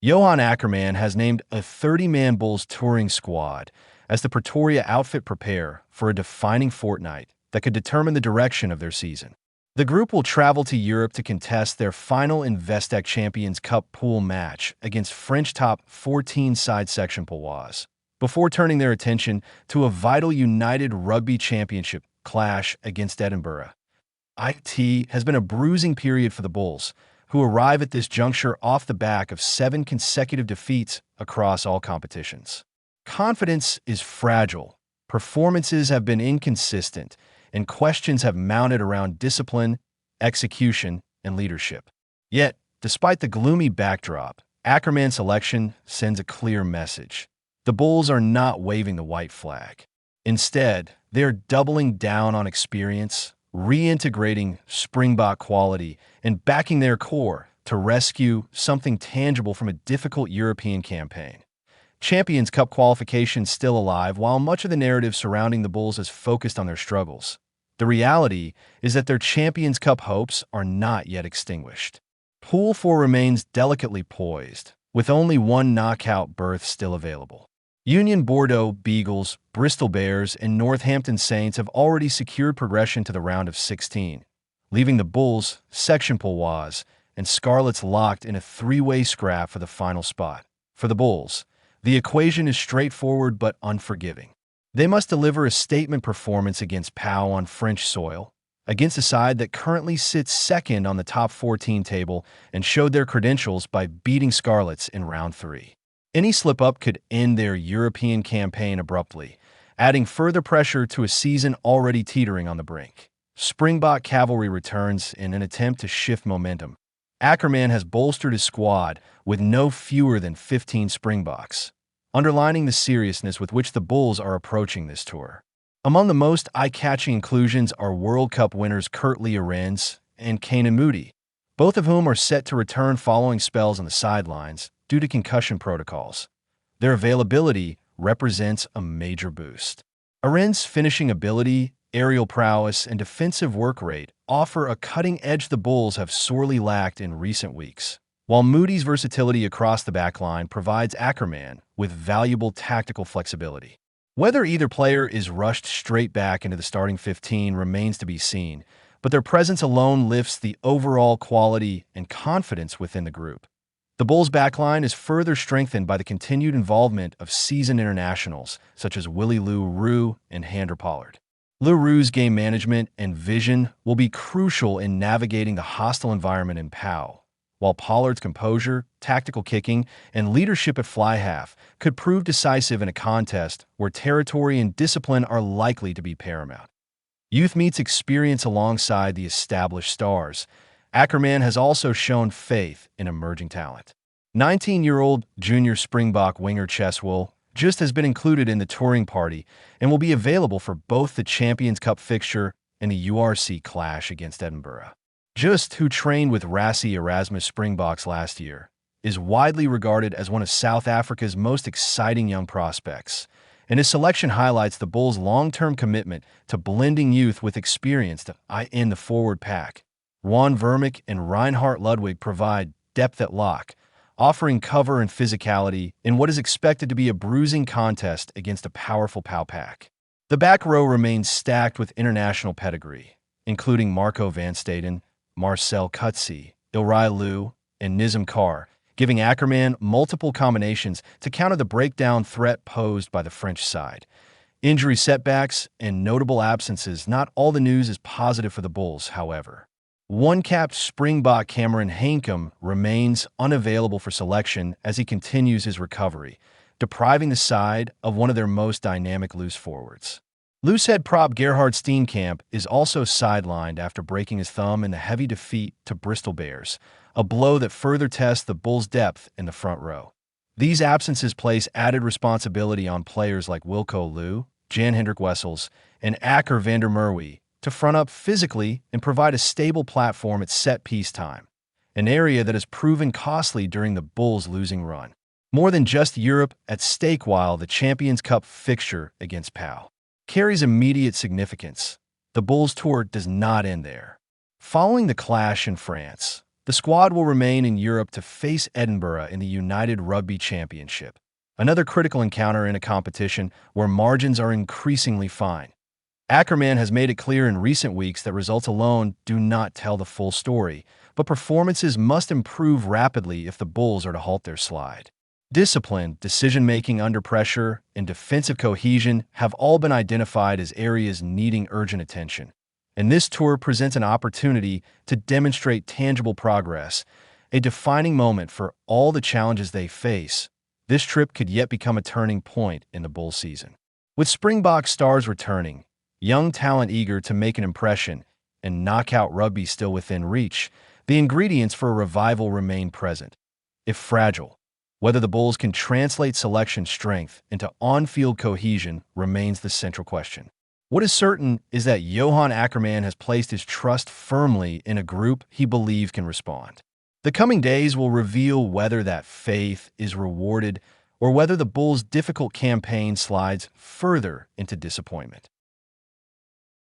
Johan Ackermann has named a 30-man Bulls touring squad as the Pretoria outfit prepare for a defining fortnight that could determine the direction of their season. The group will travel to Europe to contest their final Investec Champions Cup pool match against French top 14 side Section Paloise, before turning their attention to a vital United Rugby Championship clash against Edinburgh. It has been a bruising period for the Bulls, who arrive at this juncture off the back of 7 consecutive defeats across all competitions. Confidence is fragile, performances have been inconsistent, and questions have mounted around discipline, execution, and leadership. Yet, despite the gloomy backdrop, Ackermann's selection sends a clear message. The Bulls are not waving the white flag. Instead, they are doubling down on experience, reintegrating Springbok quality, and backing their core to rescue something tangible from a difficult European campaign. Champions Cup qualification still alive, while much of the narrative surrounding the Bulls is focused on their struggles. The reality is that their Champions Cup hopes are not yet extinguished. Pool 4 remains delicately poised, with only one knockout berth still available. Union Bordeaux Beagles, Bristol Bears, and Northampton Saints have already secured progression to the round of 16, leaving the Bulls, Section Paloise, and Scarlets locked in a three-way scrap for the final spot. For the Bulls, the equation is straightforward but unforgiving. They must deliver a statement performance against POW on French soil, against a side that currently sits second on the top 14 table and showed their credentials by beating Scarlets in round 3. Any slip-up could end their European campaign abruptly, adding further pressure to a season already teetering on the brink. Springbok cavalry returns in an attempt to shift momentum. Ackermann has bolstered his squad with no fewer than 15 Springboks, underlining the seriousness with which the Bulls are approaching this tour. Among the most eye-catching inclusions are World Cup winners Kurt-Lee Arendse Canan Moodie, both of whom are set to return following spells on the sidelines due to concussion protocols. Their availability represents a major boost. Arendse's finishing ability, aerial prowess, and defensive work rate offer a cutting edge the Bulls have sorely lacked in recent weeks, while Moodie's versatility across the backline provides Ackermann with valuable tactical flexibility. Whether either player is rushed straight back into the starting 15 remains to be seen, but their presence alone lifts the overall quality and confidence within the group. The Bulls' backline is further strengthened by the continued involvement of seasoned internationals such as Willie Roux and Handre Pollard. Roux's game management and vision will be crucial in navigating the hostile environment in POW, while Pollard's composure, tactical kicking, and leadership at fly half could prove decisive in a contest where territory and discipline are likely to be paramount. Youth meets experience alongside the established stars. Ackermann has also shown faith in emerging talent. 19-year-old junior Springbok winger Cheswill Jooste has been included in the touring party and will be available for both the Champions Cup fixture and the URC clash against Edinburgh. Jooste, who trained with Rassie Erasmus Springboks last year, is widely regarded as one of South Africa's most exciting young prospects, and his selection highlights the Bulls' long-term commitment to blending youth with experience in the forward pack. Juan Vermaak and Reinhard Ludwig provide depth at lock, offering cover and physicality in what is expected to be a bruising contest against a powerful POW pack. The back row remains stacked with international pedigree, including Marco van Staden, Marcel Coetzee, Ilrai Lou, and Nizam Carr, giving Ackermann multiple combinations to counter the breakdown threat posed by the French side. Injury setbacks and notable absences, not all the news is positive for the Bulls, however. One-capped Springbok Cameron Hankum remains unavailable for selection as he continues his recovery, depriving the side of one of their most dynamic loose forwards. Loosehead prop Gerhard Steenkamp is also sidelined after breaking his thumb in the heavy defeat to Bristol Bears, a blow that further tests the Bulls' depth in the front row. These absences place added responsibility on players like Wilco Louw, Jan Hendrik Wessels, and Akker van der Merwe to front up physically and provide a stable platform at set-piece time, an area that has proven costly during the Bulls' losing run. More than just Europe at stake, while the Champions Cup fixture against POW carries immediate significance, the Bulls' tour does not end there. Following the clash in France, The squad will remain in Europe to face Edinburgh in the United Rugby Championship, another critical encounter in a competition where margins are increasingly fine. Ackermann has made it clear in recent weeks that results alone do not tell the full story, but performances must improve rapidly if the Bulls are to halt their slide. Discipline, decision-making under pressure, and defensive cohesion have all been identified as areas needing urgent attention. And this tour presents an opportunity to demonstrate tangible progress, a defining moment for all the challenges they face. This trip could yet become a turning point in the Bull season. With Springbok stars returning, young talent eager to make an impression, and knockout rugby still within reach, the ingredients for a revival remain present, if fragile. Whether the Bulls can translate selection strength into on-field cohesion remains the central question. What is certain is that Johan Ackermann has placed his trust firmly in a group he believes can respond. The coming days will reveal whether that faith is rewarded or whether the Bulls' difficult campaign slides further into disappointment.